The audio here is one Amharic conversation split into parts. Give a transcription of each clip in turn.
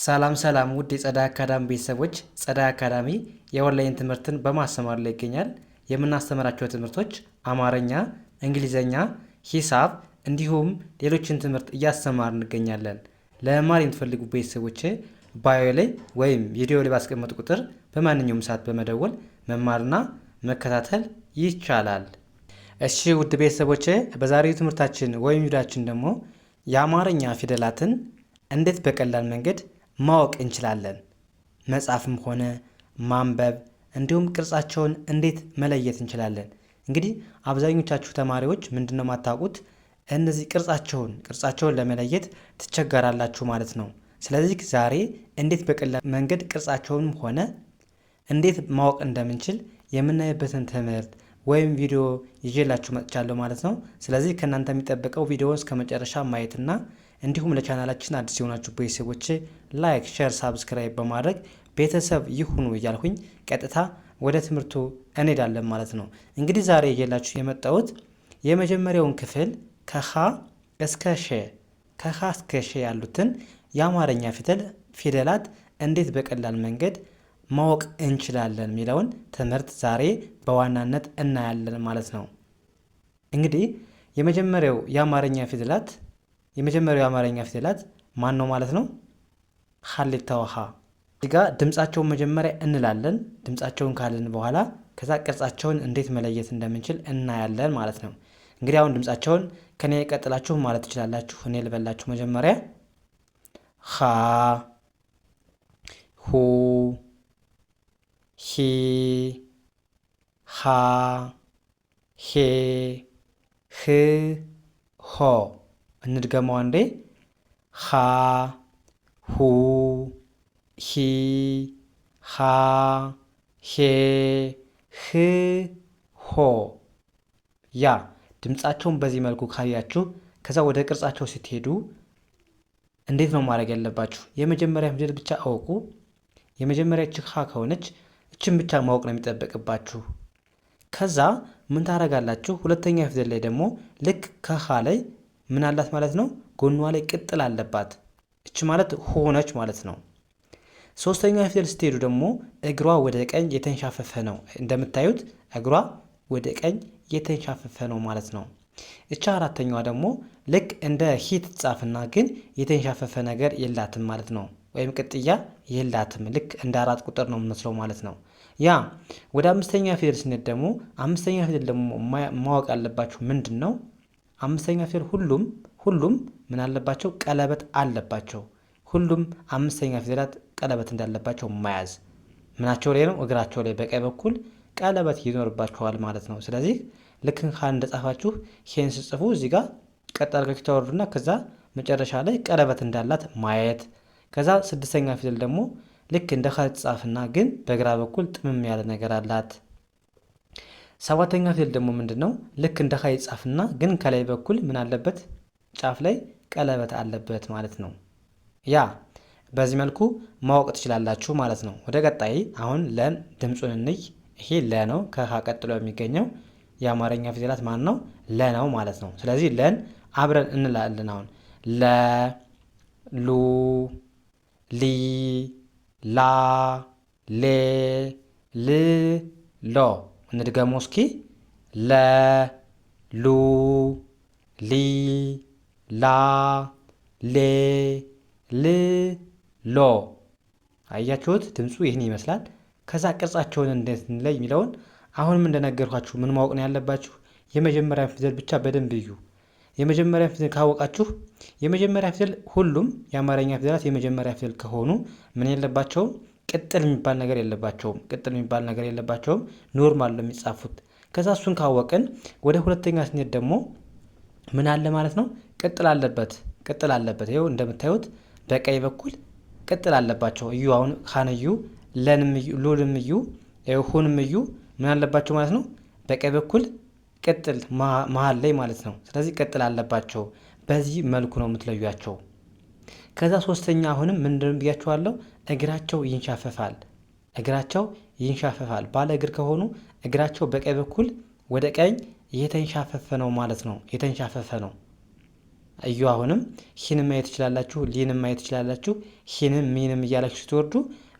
ሰላም ሰላም ውድ የጸዳይ አካዳሚ ቤተሰቦች፣ ጸዳይ አካዳሚ የኦንላይን ትምህርትን በማስተማር ላይ ይገኛል። የምናስተምራቸው ትምህርቶች አማርኛ፣ እንግሊዘኛ፣ ሂሳብ እንዲሁም ሌሎችን ትምህርት እያስተማር እንገኛለን። ለመማር የምትፈልጉ ቤተሰቦች ባዮ ላይ ወይም ቪዲዮ ላይ ባስቀመጡ ቁጥር በማንኛውም ሰዓት በመደወል መማርና መከታተል ይቻላል። እሺ ውድ ቤተሰቦች፣ በዛሬው ትምህርታችን ወይም ቪዲዮአችን ደግሞ የአማርኛ ፊደላትን እንዴት በቀላል መንገድ ማወቅ እንችላለን፣ መጻፍም ሆነ ማንበብ እንዲሁም ቅርጻቸውን እንዴት መለየት እንችላለን። እንግዲህ አብዛኞቻችሁ ተማሪዎች ምንድነው የማታውቁት? እነዚህ ቅርጻቸውን ለመለየት ትቸገራላችሁ ማለት ነው። ስለዚህ ዛሬ እንዴት በቀላል መንገድ ቅርጻቸውንም ሆነ እንዴት ማወቅ እንደምንችል የምናይበትን ትምህርት ወይም ቪዲዮ ይዤላችሁ መጥቻለሁ ማለት ነው። ስለዚህ ከእናንተ የሚጠበቀው ቪዲዮውን እስከ መጨረሻ ማየትና እንዲሁም ለቻናላችን አዲስ የሆናችሁ ቤተሰቦች ላይክ፣ ሼር፣ ሳብስክራይብ በማድረግ ቤተሰብ ይሁኑ እያልኩኝ ቀጥታ ወደ ትምህርቱ እንሄዳለን ማለት ነው። እንግዲህ ዛሬ ይዤላችሁ የመጣሁት የመጀመሪያውን ክፍል ከሀ እስከ ሸ ያሉትን የአማርኛ ፊደላት እንዴት በቀላል መንገድ ማወቅ እንችላለን የሚለውን ትምህርት ዛሬ በዋናነት እናያለን ማለት ነው። እንግዲህ የመጀመሪያው የአማርኛ ፊደላት ማን ነው ማለት ነው? ሀሌታ ውሃ። እዚህ ጋር ድምጻቸውን መጀመሪያ እንላለን። ድምጻቸውን ካልን በኋላ ከዛ ቅርጻቸውን እንዴት መለየት እንደምንችል እናያለን ማለት ነው። እንግዲህ አሁን ድምጻቸውን ከኔ ቀጥላችሁ ማለት ትችላላችሁ። እኔ ልበላችሁ መጀመሪያ ሀ፣ ሁ፣ ሂ፣ ሃ፣ ሄ፣ ህ፣ ሆ። እንድገመው አንዴ። ሀ፣ ሁ፣ ሂ፣ ሃ፣ ሄ፣ ህ፣ ሆ። ያ ድምጻቸውን በዚህ መልኩ ካያችሁ ከዛ ወደ ቅርጻቸው ስትሄዱ እንዴት ነው ማድረግ ያለባችሁ? የመጀመሪያ ፊደል ብቻ አውቁ። የመጀመሪያ ሀ ከሆነች እችን ብቻ ማወቅ ነው የሚጠበቅባችሁ። ከዛ ምን ታደርጋላችሁ? ሁለተኛ ፊደል ላይ ደግሞ ልክ ከሀ ላይ ምን አላት ማለት ነው? ጎኗ ላይ ቅጥል አለባት። እች ማለት ሆነች ማለት ነው። ሶስተኛ ፊደል ስትሄዱ ደግሞ እግሯ ወደ ቀኝ የተንሻፈፈ ነው። እንደምታዩት እግሯ ወደ ቀኝ የተንሻፈፈ ነው ማለት ነው። እቻ አራተኛዋ ደግሞ ልክ እንደ ሂ ትጻፍና ግን የተንሻፈፈ ነገር የላትም ማለት ነው። ወይም ቅጥያ የላትም። ልክ እንደ 4 ቁጥር ነው የምመስለው ማለት ነው። ያ ወደ አምስተኛ ፊደል ስንሄድ ደግሞ አምስተኛ ፊደል ደግሞ ማወቅ ያለባችሁ ምንድን ነው? አምስተኛ ፊደል ሁሉም ምን አለባቸው? ቀለበት አለባቸው። ሁሉም አምስተኛ ፊደላት ቀለበት እንዳለባቸው መያዝ ምናቸው ላይ ነው? እግራቸው ላይ በቀኝ በኩል ቀለበት ይኖርባቸዋል ማለት ነው። ስለዚህ ልክ ሀን እንደጻፋችሁ ሄን ስጽፉ እዚህ ጋር ቀጥ አድርጋችሁ ታወርዱና ከዛ መጨረሻ ላይ ቀለበት እንዳላት ማየት። ከዛ ስድስተኛ ፊደል ደግሞ ልክ እንደ ሀ ትጻፍና ግን በግራ በኩል ጥምም ያለ ነገር አላት። ሰባተኛ ፊደል ደግሞ ምንድነው? ልክ እንደ ሀ ይጻፍና ግን ከላይ በኩል ምን አለበት? ጫፍ ላይ ቀለበት አለበት ማለት ነው። ያ በዚህ መልኩ ማወቅ ትችላላችሁ ማለት ነው። ወደ ቀጣይ አሁን ለን ድምፁን እንይ። ይሄ ለ ነው። ከሀ ቀጥሎ የሚገኘው የአማርኛ ፊደላት ማን ነው? ለ ነው ማለት ነው። ስለዚህ ለን አብረን እንላለን። አሁን ለ፣ ሉ፣ ሊ፣ ላ፣ ሌ፣ ል፣ ሎ። እንድገመው እስኪ። ለ፣ ሉ፣ ሊ፣ ላ፣ ሌ፣ ል፣ ሎ። አያችሁት? ድምፁ ይህን ይመስላል። ከዛ ቅርጻቸውን እንዴት እንለይ የሚለውን አሁንም እንደነገርኳችሁ ምን ማወቅ ነው ያለባችሁ? የመጀመሪያ ፊደል ብቻ በደንብ እዩ። የመጀመሪያ ፊደል ካወቃችሁ የመጀመሪያ ፊደል ሁሉም የአማርኛ ፊደላት የመጀመሪያ ፊደል ከሆኑ ምን የለባቸውም? ቅጥል የሚባል ነገር የለባቸውም። ኖርማል ነው የሚጻፉት። ከዛ እሱን ካወቅን ወደ ሁለተኛ ስንሄድ ደግሞ ምን አለ ማለት ነው? ቅጥል አለበት። ይኸው እንደምታዩት በቀኝ በኩል ቅጥል አለባቸው። እዩ አሁን ሀንዩ፣ ለንምዩ፣ ሉልምዩ፣ ሁንምዩ ምን አለባቸው ማለት ነው? በቀኝ በኩል ቅጥል መሀል ላይ ማለት ነው። ስለዚህ ቅጥል አለባቸው። በዚህ መልኩ ነው የምትለዩቸው። ከዛ ሶስተኛ አሁንም ምንድነው ብያችኋለሁ? እግራቸው ይንሻፈፋል። ባለ እግር ከሆኑ እግራቸው በቀኝ በኩል ወደ ቀኝ የተንሻፈፈ ነው ማለት ነው። እዩ አሁንም ሂንም ማየት ትችላላችሁ፣ ሊንም ማየት ትችላላችሁ። ሂንም ሚንም እያላችሁ ስትወርዱ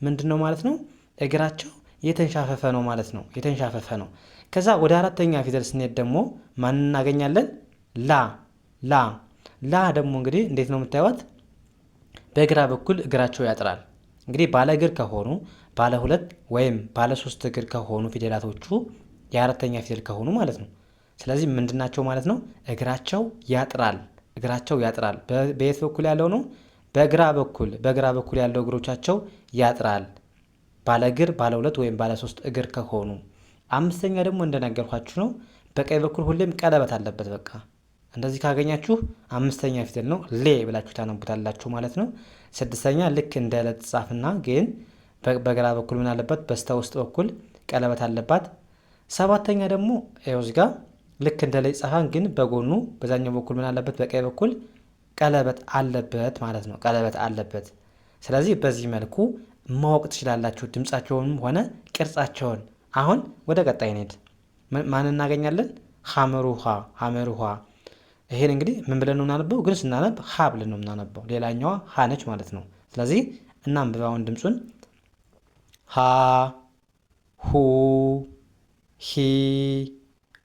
ምንድነው ማለት ነው? እግራቸው የተንሻፈፈ ነው ማለት ነው። የተንሻፈፈ ነው። ከዛ ወደ አራተኛ ፊደል ስንሄድ ደግሞ ማን እናገኛለን? ላ ላ ላ ደግሞ እንግዲህ እንዴት ነው የምታዩት? በግራ በኩል እግራቸው ያጥራል። እንግዲህ ባለ እግር ከሆኑ ባለ ሁለት ወይም ባለ ሶስት እግር ከሆኑ ፊደላቶቹ የአራተኛ ፊደል ከሆኑ ማለት ነው። ስለዚህ ምንድናቸው ማለት ነው? እግራቸው ያጥራል። እግራቸው ያጥራል። በየት በኩል ያለው ነው? በግራ በኩል ያለው እግሮቻቸው ያጥራል። ባለ እግር ባለ ሁለት ወይም ባለ ሶስት እግር ከሆኑ። አምስተኛ ደግሞ እንደነገርኳችሁ ነው። በቀኝ በኩል ሁሌም ቀለበት አለበት። በቃ እንደዚህ ካገኛችሁ አምስተኛ ፊደል ነው። ሌ ብላችሁ ታነቡታላችሁ ማለት ነው። ስድስተኛ ልክ እንደ ለተጻፍና ግን በግራ በኩል ምን አለበት? በስተ ውስጥ በኩል ቀለበት አለባት። ሰባተኛ ደግሞ ይኸው እዚህ ጋር ልክ እንደ ላይ ጻፋን ግን በጎኑ በዛኛው በኩል ምን አለበት? በቀኝ በኩል ቀለበት አለበት ማለት ነው። ቀለበት አለበት። ስለዚህ በዚህ መልኩ ማወቅ ትችላላችሁ ድምጻቸውንም ሆነ ቅርጻቸውን። አሁን ወደ ቀጣይ እንሂድ። ማን እናገኛለን? ሐመሩሃ ሐመሩሃ። ይሄን እንግዲህ ምን ብለን ነው የምናነበው? ግን ስናነብ ሀ ብለን ነው የምናነበው። ሌላኛዋ ሀ ነች ማለት ነው። ስለዚህ እናንብባውን ድምፁን ሀ ሁ ሂ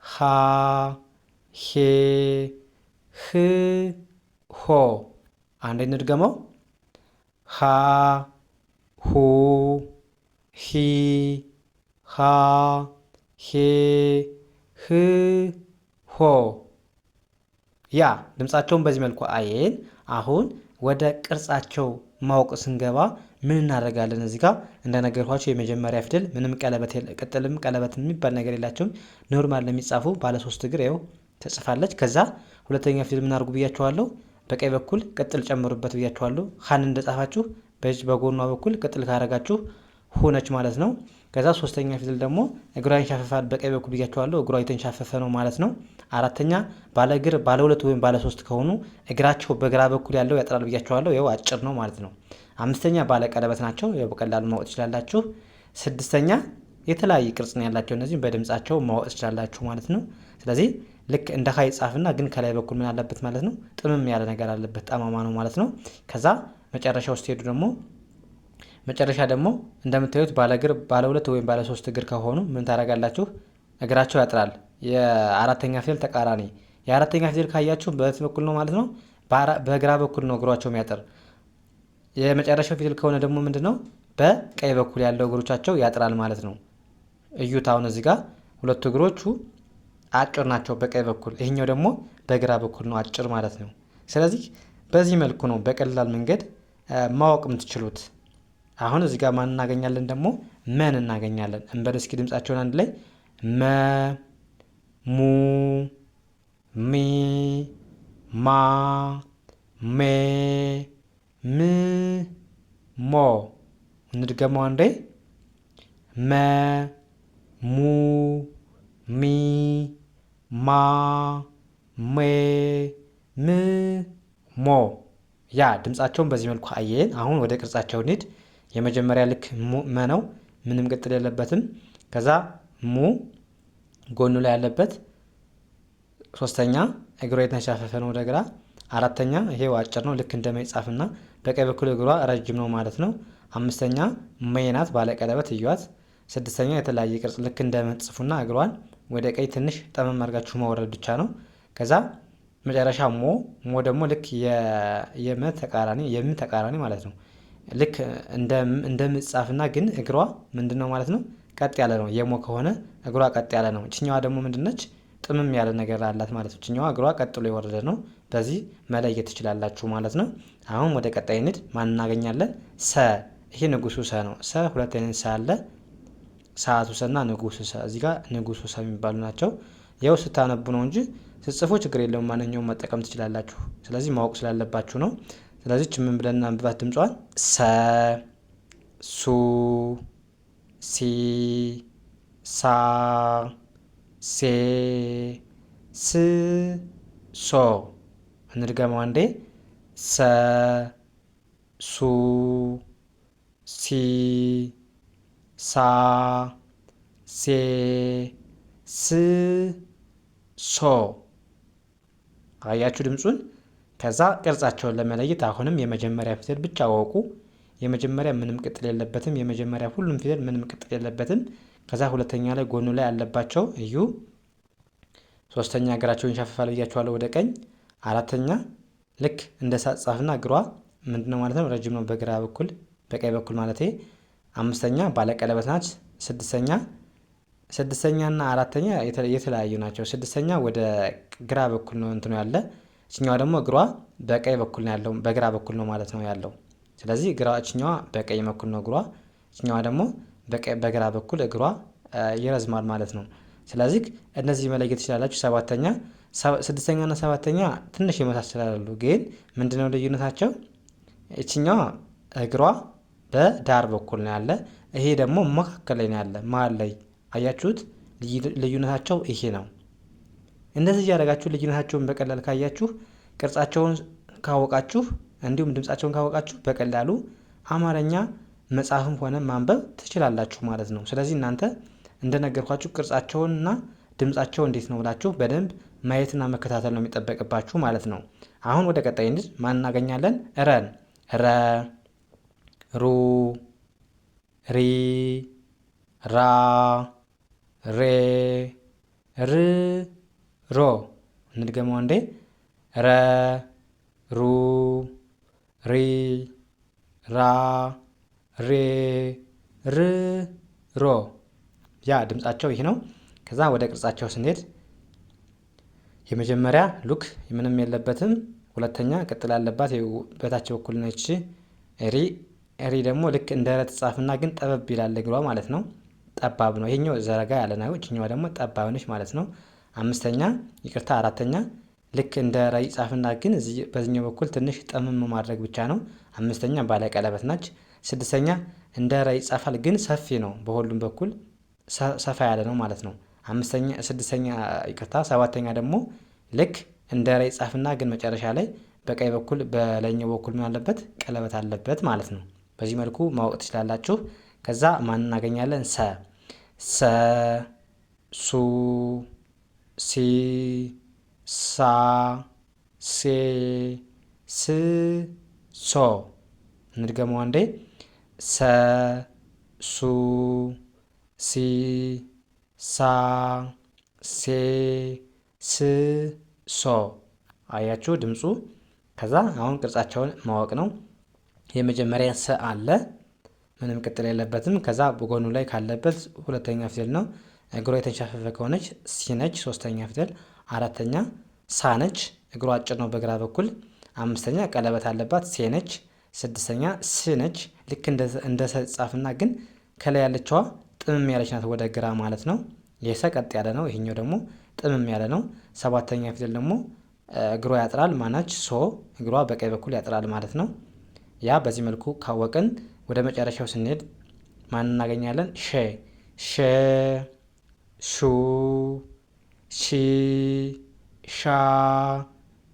ሃ ሄ ህ ሆ። አንዴ እንድገመው። ሃ ሁ ሂ ሃ ሄ ህ ሆ። ያ ድምፃቸውን በዚህ መልኩ አየን። አሁን ወደ ቅርጻቸው ማወቅ ስንገባ ምን እናደርጋለን? እዚህ ጋር እንደነገርኳቸው የመጀመሪያ ፊደል ምንም ቀለበት ቅጥልም ቀለበት የሚባል ነገር የላቸውም። ኖርማል ለሚጻፉ ባለ ሶስት እግር ይኸው ተጽፋለች። ከዛ ሁለተኛ ፊደል ምን አድርጉ ብያቸዋለሁ? በቀኝ በኩል ቅጥል ጨምሩበት ብያቸዋለሁ። ሀን እንደጻፋችሁ በዚህ በጎኗ በኩል ቅጥል ካረጋችሁ ሆነች ማለት ነው። ከዛ ሶስተኛ ፊደል ደግሞ እግሯ ይንሻፈፋል በቀኝ በኩል ብያቸዋለሁ። እግሯ የተንሻፈፈ ነው ማለት ነው። አራተኛ ባለ እግር ባለ ሁለት ወይም ባለ ሶስት ከሆኑ እግራቸው በግራ በኩል ያለው ያጥራል ብያቸዋለሁ። ይኸው አጭር ነው ማለት ነው። አምስተኛ ባለ ቀለበት ናቸው። ይኸው በቀላሉ ማወቅ ትችላላችሁ። ስድስተኛ የተለያየ ቅርጽ ነው ያላቸው። እነዚህም በድምጻቸው ማወቅ ትችላላችሁ ማለት ነው። ስለዚህ ልክ እንደ ሀይ ጻፍና ግን ከላይ በኩል ምን አለበት ማለት ነው? ጥምም ያለ ነገር አለበት፣ ጠማማ ነው ማለት ነው። ከዛ መጨረሻ ውስጥ ሄዱ ደግሞ መጨረሻ ደግሞ እንደምታዩት ባለ እግር ባለ ሁለት ወይም ባለ ሶስት እግር ከሆኑ ምን ታደርጋላችሁ? እግራቸው ያጥራል። የአራተኛ ፊደል ተቃራኒ። የአራተኛ ፊደል ካያችሁ በየት በኩል ነው ማለት ነው? በግራ በኩል ነው እግሯቸው የሚያጥር። የመጨረሻው ፊደል ከሆነ ደግሞ ምንድነው? በቀኝ በኩል ያለው እግሮቻቸው ያጥራል ማለት ነው። እዩት። አሁን እዚህ ጋር ሁለቱ እግሮቹ አጭር ናቸው በቀኝ በኩል፣ ይሄኛው ደግሞ በግራ በኩል ነው አጭር ማለት ነው። ስለዚህ በዚህ መልኩ ነው በቀላል መንገድ ማወቅ የምትችሉት። አሁን እዚህ ጋር ማን እናገኛለን? ደግሞ መን እናገኛለን። እንበል እስኪ ድምጻቸውን አንድ ላይ መ ሙ ሚ ማ ሜ ም ሞ። እንድገመው አንዴ መ ሙ ሚ ማ ሜ ም ሞ። ያ ድምጻቸውን በዚህ መልኩ አየን። አሁን ወደ ቅርጻቸው እንሂድ። የመጀመሪያ ልክ መ ነው፣ ምንም ቅጥል የለበትም። ከዛ ሙ ጎኑ ላይ ያለበት። ሶስተኛ እግሯ የተንሻፈፈ ነው ወደ ግራ። አራተኛ ይሄው አጭር ነው ልክ እንደ መጻፍና በቀኝ በኩል እግሯ ረጅም ነው ማለት ነው። አምስተኛ ሜናት ባለቀለበት እዩዋት። ስድስተኛ የተለያየ ቅርጽ ልክ እንደ መጽፉና እግሯን ወደ ቀኝ ትንሽ ጠመም አድርጋችሁ ማውረድ ብቻ ነው። ከዛ መጨረሻ ሞ ደግሞ ልክ የመ ተቃራኒ ማለት ነው። ልክ እንደ ምጻፍና ግን እግሯ ምንድነው ማለት ነው? ቀጥ ያለ ነው። የሞ ከሆነ እግሯ ቀጥ ያለ ነው። እችኛዋ ደግሞ ምንድነች? ጥምም ያለ ነገር አላት ማለት ነው። እችኛዋ እግሯ ቀጥሎ የወረደ ነው። በዚህ መለየት ትችላላችሁ ማለት ነው። አሁን ወደ ቀጣይ ንድ ማን እናገኛለን? ሰ። ይሄ ንጉሱ ሰ ነው። ሰ ሁለት አይነት ሰ አለ። ሰዓቱ ሰና ንጉሱ ሰ። እዚህ ጋር ንጉሱ ሰ የሚባሉ ናቸው። ያው ስታነቡ ነው እንጂ ስትጽፉ ችግር የለውም፣ ማንኛውም መጠቀም ትችላላችሁ። ስለዚህ ማወቅ ስላለባችሁ ነው። ስለዚህ ምን ብለን እናንብባት ድምጿን? ሰ ሱ ሲ ሳ ሴ ስ ሶ። እንድገመው አንዴ። ሰ ሱ ሲ ሳ ሴ ስ ሶ። አያችሁ ድምፁን? ከዛ ቅርጻቸውን ለመለየት አሁንም የመጀመሪያ ፊደል ብቻ አወቁ። የመጀመሪያ ምንም ቅጥል የለበትም። የመጀመሪያ ሁሉም ፊደል ምንም ቅጥል የለበትም። ከዛ ሁለተኛ ላይ ጎኑ ላይ ያለባቸው እዩ። ሶስተኛ እግራቸውን ይሻፈፋል ብያቸዋለሁ ወደ ቀኝ። አራተኛ ልክ እንደ ጻፍና እግሯ ምንድነው ማለት ነው ረጅም ነው በግራ በኩል በቀኝ በኩል ማለት። አምስተኛ ባለቀለበት ናች። ስድስተኛና አራተኛ የተለያዩ ናቸው። ስድስተኛ ወደ ግራ በኩል ነው እንትኑ ያለ። እችኛዋ ደግሞ እግሯ በቀኝ በኩል ነው ያለው በግራ በኩል ነው ማለት ነው ያለው። ስለዚህ እችኛዋ በቀኝ በኩል ነው እግሯ፣ እችኛዋ ደግሞ በግራ በኩል እግሯ ይረዝማል ማለት ነው። ስለዚህ እነዚህ መለየት ትችላላችሁ። ስድስተኛና ሰባተኛ ትንሽ ይመሳሰላሉ፣ ግን ምንድነው ልዩነታቸው? እችኛዋ እግሯ በዳር በኩል ነው ያለ፣ ይሄ ደግሞ መካከል ላይ ነው ያለ መሀል ላይ። አያችሁት? ልዩነታቸው ይሄ ነው። እንደዚህ እያደረጋችሁ ልዩነታቸውን በቀላል ካያችሁ፣ ቅርጻቸውን ካወቃችሁ፣ እንዲሁም ድምጻቸውን ካወቃችሁ በቀላሉ አማርኛ መጻፍም ሆነ ማንበብ ትችላላችሁ ማለት ነው። ስለዚህ እናንተ እንደነገርኳችሁ ቅርጻቸውንና ድምጻቸው እንዴት ነው ብላችሁ በደንብ ማየትና መከታተል ነው የሚጠበቅባችሁ ማለት ነው። አሁን ወደ ቀጣይ እንሂድ። ማን እናገኛለን? ረን፣ ረ፣ ሩ፣ ሪ፣ ራ፣ ሬ፣ ር፣ ሮ። እንድገመው አንዴ። ረ፣ ሩ፣ ሪ፣ ራ፣ ሬ፣ ር፣ ሮ። ያ ድምጻቸው ይህ ነው። ከዛ ወደ ቅርጻቸው ስንሄድ የመጀመሪያ ሉክ ምንም የለበትም። ሁለተኛ ቅጥል ያለባት በታች በኩል ነች። ሪ ደግሞ ልክ እንደ ረ ትጻፍና ግን ጠበብ ይላል እግሯ ማለት ነው። ጠባብ ነው። ይሄኛው ዘረጋ ያለ ነው። እችኛዋ ደግሞ ጠባብ ነች ማለት ነው። አራተኛ ልክ እንደ ረ ይጻፍና ግን በዚህኛው በኩል ትንሽ ጠምም ማድረግ ብቻ ነው። አምስተኛ ባለቀለበት ናች። ስድስተኛ እንደ ረ ይጻፋል ግን ሰፊ ነው። በሁሉም በኩል ሰፋ ያለ ነው ማለት ነው። ሰባተኛ ደግሞ ልክ እንደ ረ ይጻፍና ግን መጨረሻ ላይ በቀኝ በኩል በላይኛው በኩል ምን አለበት? ቀለበት አለበት ማለት ነው። በዚህ መልኩ ማወቅ ትችላላችሁ። ከዛ ማን እናገኛለን? ሰ፣ ሱ፣ ሲ፣ ሳ፣ ሴ፣ ስ፣ ሶ። እንድገመው አንዴ። ሰ፣ ሱ፣ ሲ፣ ሳ፣ ሴ፣ ስ፣ ሶ። አያችሁ ድምፁ። ከዛ አሁን ቅርጻቸውን ማወቅ ነው። የመጀመሪያ ሰ አለ፣ ምንም ቅጥል የለበትም። ከዛ በጎኑ ላይ ካለበት ሁለተኛ ፊደል ነው። እግሯ የተንሻፈፈ ከሆነች ሲ ነች፣ ሶስተኛ ፊደል። አራተኛ ሳ ነች፣ እግሯ አጭር ነው በግራ በኩል። አምስተኛ ቀለበት አለባት ሴ ነች። ስድስተኛ ስ ነች፣ ልክ እንደ ሰ ጻፍና ግን ከላይ ያለችዋ ጥምም ያለች ናት ወደ ግራ ማለት ነው። የሰ ቀጥ ያለ ነው፣ ይሄኛው ደግሞ ጥምም ያለ ነው። ሰባተኛ ፊደል ደግሞ እግሯ ያጥራል ማናች ሶ፣ እግሯ በቀኝ በኩል ያጥራል ማለት ነው። ያ በዚህ መልኩ ካወቅን ወደ መጨረሻው ስንሄድ ማን እናገኛለን? ሸ፣ ሹ፣ ሺ፣ ሻ፣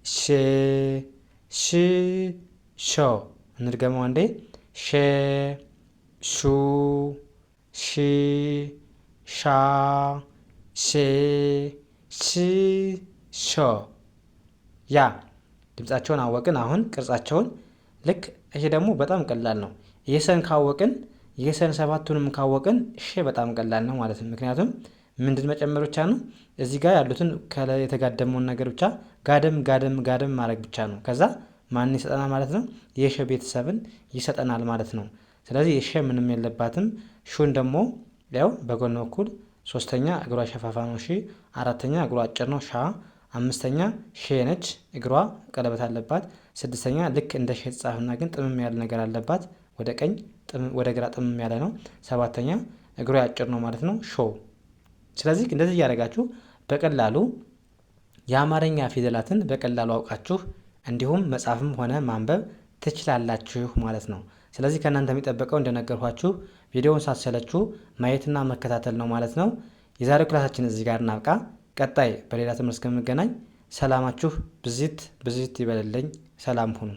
ሼ፣ ሽ፣ ሾ። እንድገመው አንዴ። ሸ፣ ሹ፣ ሺ፣ ሻ፣ ሼ፣ ሽ፣ ሾ። ያ ድምጻቸውን አወቅን። አሁን ቅርጻቸውን ልክ ይሄ ደግሞ በጣም ቀላል ነው። የሰን ካወቅን የሰን ሰባቱንም ካወቅን ሼ በጣም ቀላል ነው ማለት ነው። ምክንያቱም ምንድን መጨመር ብቻ ነው። እዚህ ጋር ያሉትን ከላይ የተጋደመውን ነገር ብቻ ጋደም ጋደም ጋደም ማድረግ ብቻ ነው። ከዛ ማን ይሰጠናል ማለት ነው? የሸ ቤተሰብን ይሰጠናል ማለት ነው። ስለዚህ የሸ ምንም የለባትም። ሹን ደግሞ ያው በጎን በኩል ሶስተኛ እግሯ ሸፋፋ ነው ሺ፣ አራተኛ እግሯ አጭር ነው ሻ፣ አምስተኛ ሼ ነች፣ እግሯ ቀለበት አለባት። ስድስተኛ ልክ እንደ ሼ ተጻፈና ግን ጥምም ያለ ነገር አለባት ወደ ቀኝ ወደ ግራ ጥምም ያለ ነው። ሰባተኛ እግሯ አጭር ነው ማለት ነው ሾ። ስለዚህ እንደዚህ እያደረጋችሁ በቀላሉ የአማርኛ ፊደላትን በቀላሉ አውቃችሁ እንዲሁም መጻፍም ሆነ ማንበብ ትችላላችሁ ማለት ነው። ስለዚህ ከእናንተ የሚጠበቀው እንደነገርኳችሁ ቪዲዮውን ሳትሰለችሁ ማየትና መከታተል ነው ማለት ነው። የዛሬው ክላሳችን እዚህ ጋር እናብቃ። ቀጣይ በሌላ ትምህርት እስከምንገናኝ ሰላማችሁ ብዝት ይበልልኝ። ሰላም ሁኑ።